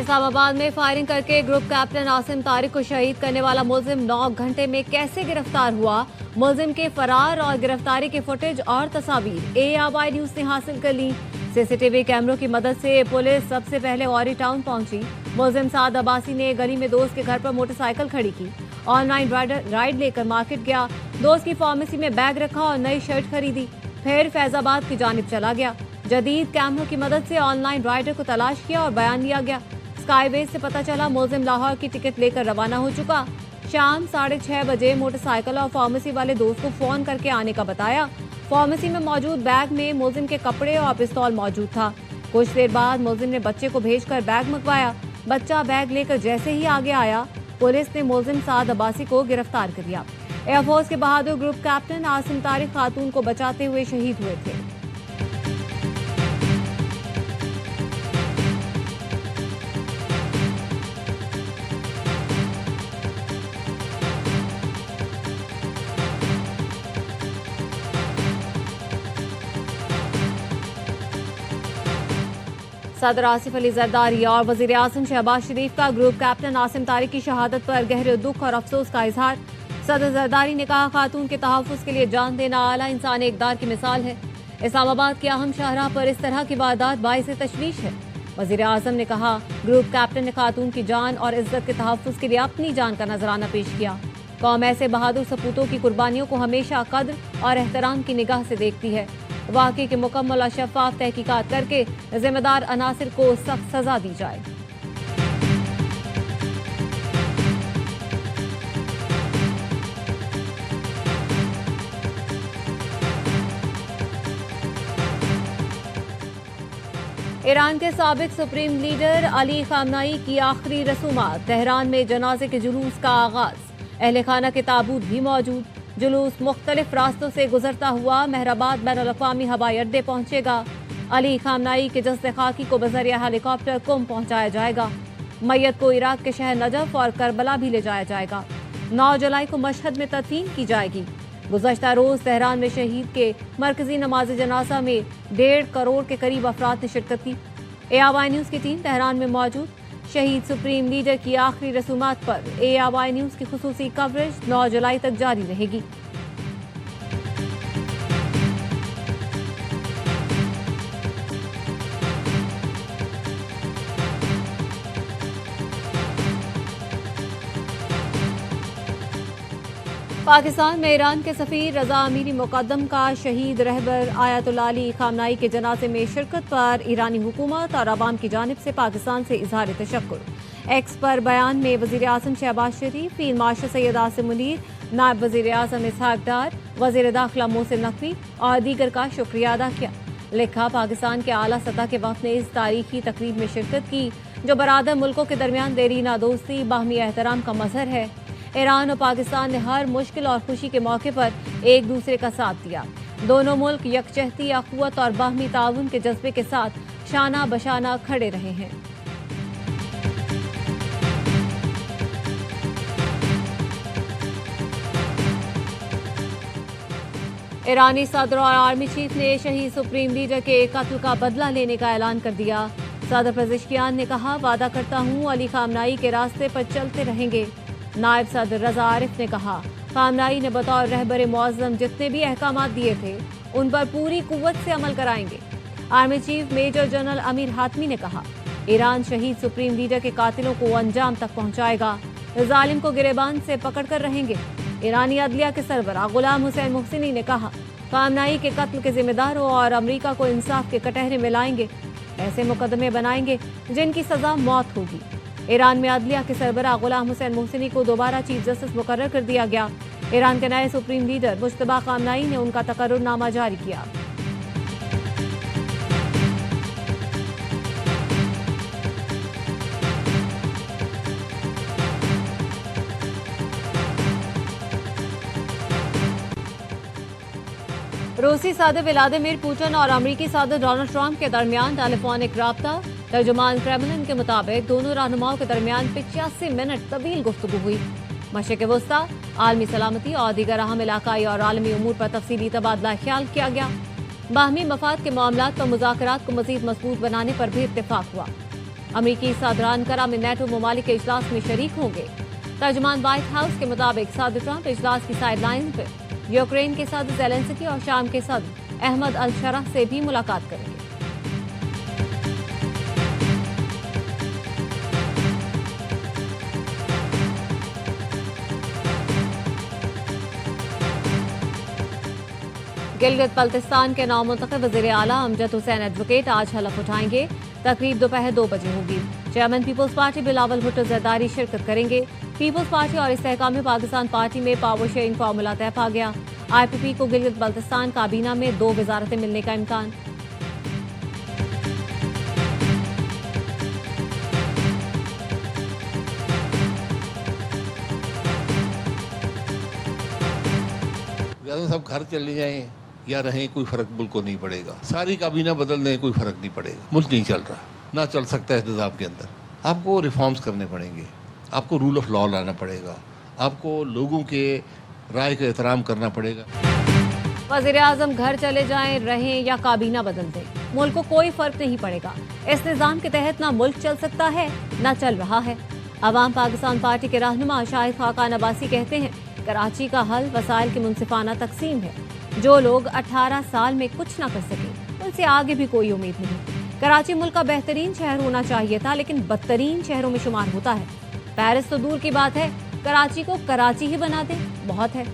इस्लामाबाद में फायरिंग करके group captain Asim Tariq को शहीद करने वाला मुलजिम 9 घंटे में कैसे गिरफ्तार हुआ? मुलजिम के फरार और गिरफ्तारी के फुटेज और तस्वीर ARY न्यूज ने हासिल कर ली। सीसीटीवी कैमरों की मदद से पुलिस सबसे पहले औरी टाउन पहुंची। मुलजिम साद अब्बासी ने गली में दोस्त के घर पर मोटरसाइकिल खड़ी की, ऑनलाइन राइड लेकर मार्केट गया, दोस्त की फार्मेसी में बैग रखा और नई शर्ट खरीदी, फिर फैजाबाद की जानिब चला गया। जदीद कैमरों की मदद से ऑनलाइन राइडर को तलाश किया और बयान लिया गया। स्काईवेज से पता चला मुलजिम लाहौर की टिकट लेकर रवाना हो चुका। शाम 6:30 बजे मोटरसाइकिल और फार्मेसी वाले दोस्त को फोन करके आने का बताया। फार्मेसी में मौजूद बैग में मुलजिम के कपड़े और पिस्तौल मौजूद था। कुछ देर बाद मुलजिम ने बच्चे को भेजकर बैग मंगवाया। बच्चा बैग लेकर जैसे ही आगे आया, पुलिस ने मुलजिम साद अब्बासी को गिरफ्तार कर लिया। एयरफोर्स के बहादुर ग्रुप कैप्टन आसिम तारिक खातून को बचाते हुए शहीद हुए थे। सदर आसिफ अली जरदारी और वजीर आजम शहबाज शरीफ का ग्रुप कैप्टन आसिम तारिक की शहादत पर गहरे दुख और अफसोस का इजहार। सदर जरदारी ने कहा, खातून के तहफ़्फ़ुज़ के लिए जान देना आला इंसानी इक़दार की मिसाल है। इस्लामाबाद के अहम शाहराह पर इस तरह की वारदात बाइस तशवीश है। वजीर आजम ने कहा, ग्रुप कैप्टन ने खातून की जान और इज्जत के तहफ़्फ़ुज़ के लिए अपनी जान का नजराना पेश किया। कौम ऐसे बहादुर सपूतों की कुर्बानियों को हमेशा कद्र और एहतराम की निगाह से देखती है। वाक़ई की मुकम्मल और शफ़ाफ तहकीकात करके जिम्मेदार अनासिर को सख्त सजा दी जाए। ईरान के साबिक सुप्रीम लीडर अली खामनाई की आखिरी रसूमात। तेहरान में जनाजे के जुलूस का आगाज, अहले खाना के ताबूत भी मौजूद। जुलूस मुख्तलिफ रास्तों से गुजरता हुआ महराबाद बैनुल-अक़वामी हवाई अड्डे पहुंचेगा। अली खामनाई के जस्द खाकी को बज़रिया हेलीकॉप्टर कुम पहुंचाया जाएगा। मैयत को इराक के शहर नजफ और करबला भी ले जाया जाएगा। 9 जुलाई को मशहद में तदफीन की जाएगी। गुज़श्ता रोज तेहरान में शहीद के मरकजी नमाज जनाजा में 1.5 करोड़ के करीब अफराद ने शिरकत की। ARY न्यूज़ की टीम तेहरान में मौजूद। शहीद सुप्रीम लीडर की आखिरी रसूमात पर ARY न्यूज़ की खुसूसी कवरेज 9 जुलाई तक जारी रहेगी। पाकिस्तान में ईरान के सफीर रजा अमीरी मुकद्दम का शहीद रहबर आयतुल्लाह अली खामनाई के जनाजे में शिरकत पर ईरानी हुकूमत और अवाम की जानिब से पाकिस्तान से इजहार तशक्कुर। एक्स पर बयान में वजीर आजम शहबाज शरीफ, फील्ड मार्शल सैयद आसिम मुनीर, नायब वजीर आजम इसहाक डार, वजीर दाखिला मोहसिन नकवी और दीगर का शुक्रिया अदा किया। लिखा, पाकिस्तान के आला सतह के वफ़द ने इस तारीखी तकरीब में शिरकत की जो बरादर मुल्कों के दरमियान देरीना दोस्ती, बाहमी एहतराम का मजहर है। ईरान और पाकिस्तान ने हर मुश्किल और खुशी के मौके पर एक दूसरे का साथ दिया। दोनों मुल्क यकजहती, अखुवत और बाहमी ताउन के जज्बे के साथ शाना बशाना खड़े रहे हैं। ईरानी सदर और आर्मी चीफ ने शहीद सुप्रीम लीडर के कत्ल का बदला लेने का ऐलान कर दिया। सदर पेज़ेश्कियान ने कहा, वादा करता हूँ अली खामनाई के रास्ते पर चलते रहेंगे। नायब सदर रजा आरिफ ने कहा, खामनाई ने बतौर रहबर मुअज़्ज़म जितने भी अहकामात दिए थे उन पर पूरी कुव्वत से अमल कराएंगे। Army chief major general Amir Hatami ने कहा, ईरान शहीद सुप्रीम लीडर के कातिलों को अंजाम तक पहुंचाएगा, जालिम को गिरेबान से पकड़ कर रहेंगे। ईरानी अदलिया के सरबराह गुलाम हुसैन मुहसिनी ने कहा, खामनाई के कत्ल के जिम्मेदारों और अमरीका को इंसाफ के कटहरे में लाएंगे। ऐसे मुकदमे बनाएंगे जिनकी सजा मौत होगी। ईरान में अदलिया के सरबराह गुलाम हुसैन मुहसिनी को दोबारा चीफ जस्टिस मुकर्रर कर दिया गया। ईरान के नए सुप्रीम लीडर मुज्तबा खामनाई ने उनका तकर्रुरनामा जारी किया। रूसी सदर व्लादिमीर पुतिन और अमरीकी सदर डोनाल्ड ट्रंप के दरमियान टेलीफोनिक राब्ता। तर्जुमान क्रेमलिन के मुताबिक दोनों रहनुमाओं के दरमियान 85 मिनट तवील गुफ्तगू हुई। मशरिक़ वस्ता, आलमी सलामती और दीगर अहम इलाकाई और आलमी उमूर पर तफसीली तबादला ख्याल किया गया। बाहमी मफाद के मामलात पर मुज़ाकरात को मज़ीद मजबूत बनाने पर भी इत्तेफाक हुआ। अमरीकी सदर अंकारा में नेटो ममालिक के इजलास में शरीक होंगे। तर्जुमान व्हाइट हाउस के मुताबिक सदर ट्रंप इजलास की साइडलाइन पर यूक्रेन के सदर ज़ेलेंस्की और शाम के सदर अहमद अल शरा से भी मुलाकात करेंगे। गिलगित बल्तिस्तान के नामुंतखब वज़ीर आला अमजद हुसैन एडवोकेट आज हलफ उठाएंगे। तकरीब दोपहर 2 बजे होगी। Chairman People's Party Bilawal Bhutto Zardari शिरकत करेंगे। पीपल्स पार्टी और इस्तेहकाम पाकिस्तान पार्टी में पावर शेयरिंग फार्मूला तय पा गया। IPP को गिलगित बल्तिस्तान काबीना में 2 वजारतें मिलने का इम्कान। सब घर चले जाएं या रहें, कोई फर्क मुल्क को नहीं पड़ेगा। सारी काबीना बदल दें, कोई फर्क नहीं पड़ेगा। मुल्क नहीं चल रहा, ना चल सकता है निज़ाम के अंदर। आपको रिफॉर्म्स करने पड़ेंगे, आपको रूल ऑफ लॉ लाना पड़ेगा, आपको लोगों के राय का एहतराम करना पड़ेगा। वज़ीर आज़म घर चले जाएं, रहें या काबीना बदल दें, मुल्क को कोई फर्क नहीं पड़ेगा। इस निज़ाम के तहत ना मुल्क चल सकता है ना चल रहा है। अवाम पाकिस्तान पार्टी के रहनुमा शाहिद खाकान अब्बासी कहते हैं कराची का हल वसाइल की मुनसिफाना तकसीम है। जो लोग 18 साल में कुछ ना कर सके उनसे आगे भी कोई उम्मीद नहीं। कराची मुल्क का बेहतरीन शहर होना चाहिए था, लेकिन बदतरीन शहरों में शुमार होता है। पेरिस तो दूर की बात है, कराची को कराची ही बना दे, बहुत है।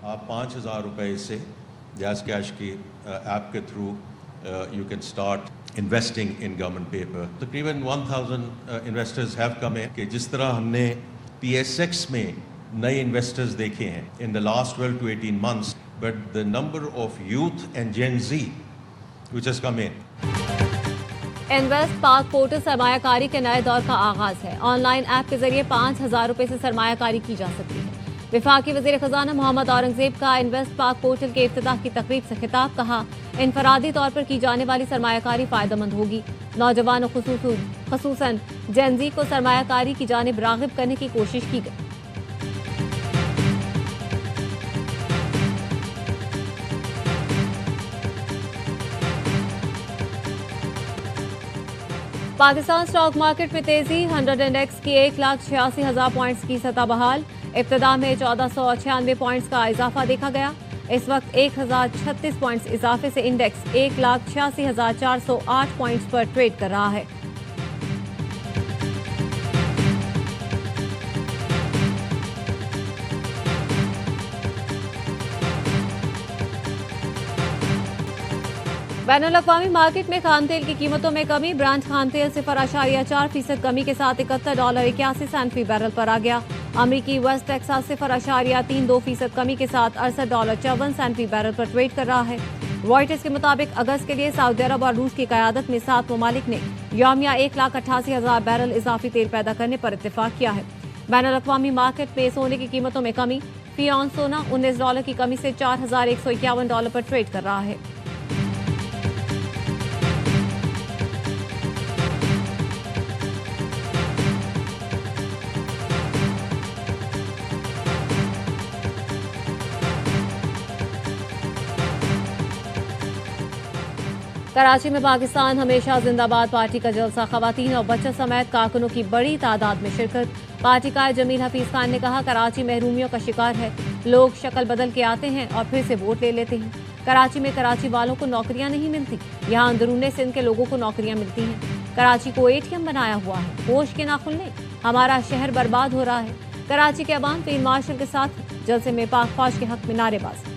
आप 5,000 रुपए से गैस कैश की ऐप के through you can start investing in government paper. तकरीबन 1,000 investors have come in कि जिस तरह हमने PSX में नए investors देखे हैं in the last 12 to 18 months, but the number of youth and Gen Z which has come in. Invest पाक पोर्टल सरमायाकारी के नए दौर का आगाज है। ऑनलाइन ऐप के जरिए 5,000 रुपए से सरमायाकारी की जा सकती है। विफाकी वज़ीर खजाना मोहम्मद औरंगजेब का इन्वेस्ट पाक पोर्टल के इफ्तिताह की तकरीब से खिताब। कहा इनफरादी तौर पर की जाने वाली सरमायाकारी फायदेमंद होगी। नौजवानों खुसूसन जेनजी को सरमायाकारी की जानिब रागिब करने की कोशिश की गई। पाकिस्तान स्टॉक मार्केट में तेजी। 100 इंडेक्स की 1,86,000 पॉइंट्स की सतह बहाल। इब्तिदा में 1496 पॉइंट्स का इजाफा देखा गया। इस वक्त 1,036 पॉइंट्स इजाफे से इंडेक्स 1,86,408 पॉइंट्स पर ट्रेड कर रहा है। बैनुल-अक़वामी मार्केट में खान तेल की कीमतों में कमी। ब्रांड खान तेल 0.4% कमी के साथ $71.81 फी बैरल पर आ गया। अमरीकी वेस्ट टेक्सास 0.32% कमी के साथ $68.54 फी बैरल पर ट्रेड कर रहा है। रॉयटर्स के मुताबिक अगस्त के लिए सऊदी अरब और रूस की क़यादत में 7 ममालिक ने यौमिया 1,88,000 बैरल इजाफी तेल पैदा करने पर इत्तेफाक किया है। बैनुल-अक़वामी मार्केट में सोने की कीमतों में कमी। फी ऑन सोना $19 की कमी से $4,151 पर ट्रेड कर रहा है। कराची में पाकिस्तान हमेशा जिंदाबाद पार्टी का जलसा। खवातीन और बच्चों समेत कारकुनों की बड़ी तादाद में शिरकत। पार्टी का जमील हफीज खान ने कहा कराची महरूमियों का शिकार है। लोग शक्ल बदल के आते हैं और फिर से वोट ले लेते हैं। कराची में कराची वालों को नौकरियां नहीं मिलती, यहाँ अंदरूने सिंध के लोगों को नौकरियां मिलती हैं। कराची को ATM बनाया हुआ है, होश के ना खुलने। हमारा शहर बर्बाद हो रहा है। कराची के अवाम फील्ड मार्शल के साथ जलसे में पाक फौज के हक में नारेबाजी।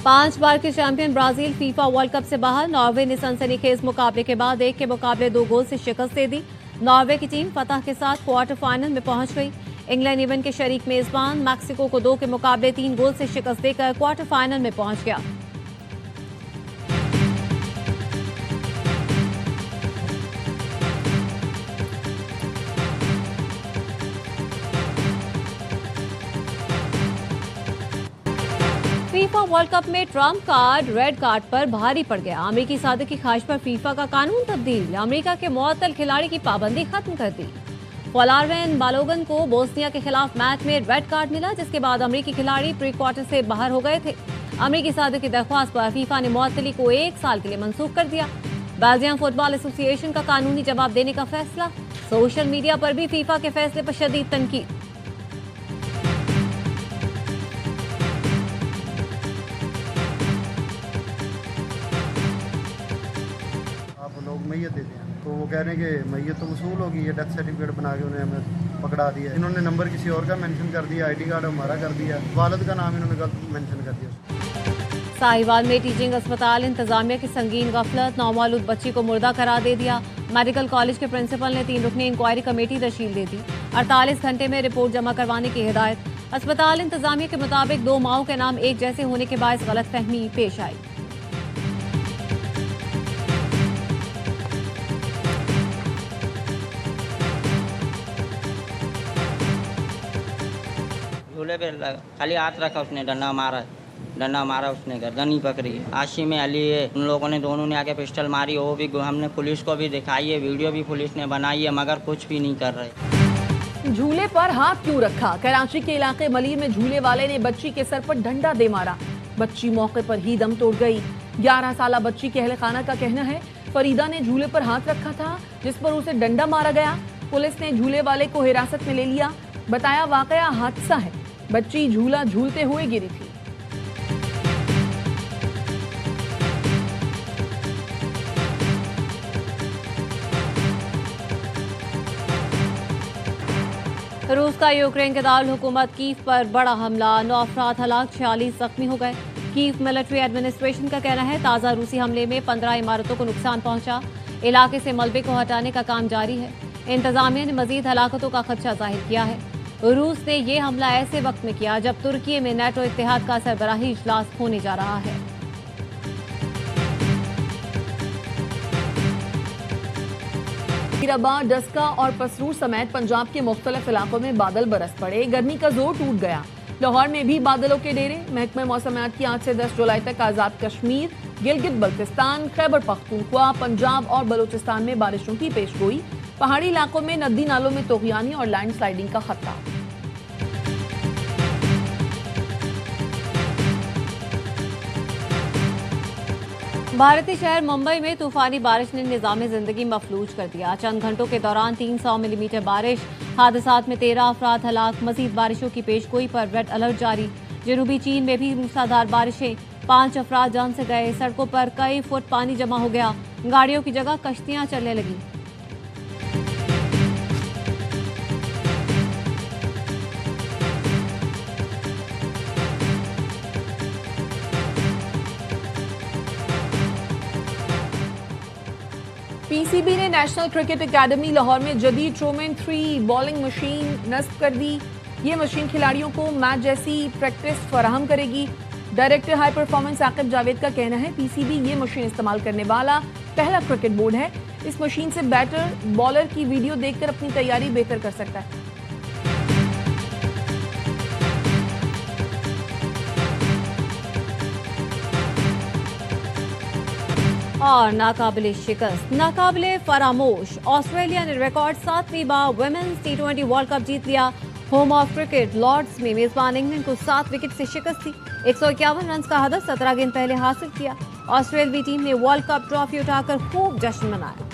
5 बार के champion Brazil FIFA world cup से बाहर। नॉर्वे ने सनसनीखेज मुकाबले के बाद 1 के मुकाबले 2 गोल से शिकस्त दे दी। नॉर्वे की टीम फतह के साथ क्वार्टर फाइनल में पहुंच गई। इंग्लैंड इवेंट के शरीक मेजबान मैक्सिको को 2 के मुकाबले 3 गोल से शिकस्त देकर क्वार्टर फाइनल में पहुंच गया। फीफा वर्ल्ड कप में ट्रम्प कार्ड रेड कार्ड पर भारी पड़ गया। अमेरिकी सादे की ख्वाहिश पर फीफा का कानून तब्दील, अमेरिका के मुअत्तल खिलाड़ी की पाबंदी खत्म कर दी। फॉलारवेन बालोगन को बोस्निया के खिलाफ मैच में रेड कार्ड मिला, जिसके बाद अमेरिकी खिलाड़ी प्री क्वार्टर से बाहर हो गए थे। अमेरिकी सादे की दरख्वास्त पर फीफा ने मुअत्तली को 1 साल के लिए मंसूख कर दिया। बेल्जियम फुटबॉल एसोसिएशन का कानूनी जवाब देने का फैसला, सोशल मीडिया पर भी फीफा के फैसले पर शदीद तनकीद। लोग मैयत देते हैं तो वो कह रहे हैं कि मैयत तो वसूल होगी, ये डेथ सर्टिफिकेट बना के उन्हें हमें पकड़ा दिया। इन्होंने नंबर किसी और का मेंशन कर दिया, आईडी कार्ड हमारा कर दिया, वालिद का नाम इन्होंने गलत मेंशन कर दिया। साहिवाल में टीचिंग अस्पताल इंतजामिया की संगीन गफलत, नौमौलूद बच्ची को मुर्दा करार दे दिया। मेडिकल कॉलेज के प्रिंसिपल ने 3 रुकनी इंक्वायरी कमेटी तश्कील दे दी। 48 घंटे में रिपोर्ट जमा करवाने की हिदायत। अस्पताल इंतजामिया के मुताबिक 2 माओं के नाम एक जैसे होने के बायस गलतफहमी पेश आई। झूले पे खाली हाथ रखा उसने, डंडा मारा उसने, गर्दन ही पकड़ी। आशी में अली है, उन लोगों ने दोनों ने आके पिस्टल मारी, वो भी हमने पुलिस को भी दिखाई है, वीडियो भी पुलिस ने बनाई है, मगर कुछ भी नहीं कर रहे। झूले पर हाथ क्यों रखा? कराची के इलाके मलीर में झूले वाले ने बच्ची के सर पर डंडा दे मारा, बच्ची मौके पर ही दम तोड़ गई। 11 साला बच्ची के अहले खाना का कहना है फरीदा ने झूले पर हाथ रखा था, जिस पर उसे डंडा मारा गया। पुलिस ने झूले वाले को हिरासत में ले लिया, बताया वाकया हादसा है, बच्ची झूला झूलते हुए गिरी थी। रूस का यूक्रेन के दारुल हुकूमत कीव पर बड़ा हमला, 9 अफराद हलाक, 46 जख्मी हो गए। कीव मिलिट्री एडमिनिस्ट्रेशन का कहना है ताज़ा रूसी हमले में 15 इमारतों को नुकसान पहुंचा। इलाके से मलबे को हटाने का काम जारी है। इंतजामिया ने मजीद हलाकतों का खदशा जाहिर किया है। रूस ने यह हमला ऐसे वक्त में किया जब तुर्की में नेटो इत्तेहाद का सरबराही इजलास होने जा रहा है। फरीदाबाद, डस्का और पसरूर समेत पंजाब के मुख्तलिफ इलाकों में बादल बरस पड़े, गर्मी का जोर टूट गया। लाहौर में भी बादलों के डेरे। महकमे मौसमियात की आज से 10 जुलाई तक आज़ाद कश्मीर, गिलगित बल्तिस्तान, खैबर पख्तूनख्वा, पंजाब और बलूचिस्तान में बारिशों की पेशगोई। पहाड़ी इलाकों में नदी नालों में तोगयानी और लैंड स्लाइडिंग का खतरा। भारतीय शहर मुंबई में तूफानी बारिश ने निज़ाम जिंदगी मफलूज कर दिया। चंद घंटों के दौरान 300 मिलीमीटर बारिश, हादसात में 13 अफराद हलाक। मजीद बारिशों की पेशगोई पर रेड अलर्ट जारी। जनूबी चीन में भी मूसलाधार बारिशें, 5 अफराद जान से गए। सड़कों पर कई फुट पानी जमा हो गया, गाड़ियों की जगह कश्तियां चलने लगी। पीसीबी ने नेशनल क्रिकेट एकेडमी लाहौर में जदीद ट्रूमैन 3 बॉलिंग मशीन नस्ब कर दी। ये मशीन खिलाड़ियों को मैच जैसी प्रैक्टिस फराहम करेगी। Director high performance Aqib Javed का कहना है पीसीबी ये मशीन इस्तेमाल करने वाला पहला क्रिकेट बोर्ड है। इस मशीन से बैटर बॉलर की वीडियो देखकर अपनी तैयारी बेहतर कर सकता है। और नाकाबिले शिकस्त, नाकाबिले फरामोश, ऑस्ट्रेलिया ने रिकॉर्ड 7वीं बार वुमेन्स T20 वर्ल्ड कप जीत लिया। होम ऑफ क्रिकेट लॉर्ड्स में मेजबान इंग्लैंड को 7 विकेट से शिकस्त थी। 151 रन का हदफ 17 गेंद पहले हासिल किया। ऑस्ट्रेलियाई टीम ने वर्ल्ड कप ट्रॉफी उठाकर खूब जश्न मनाया।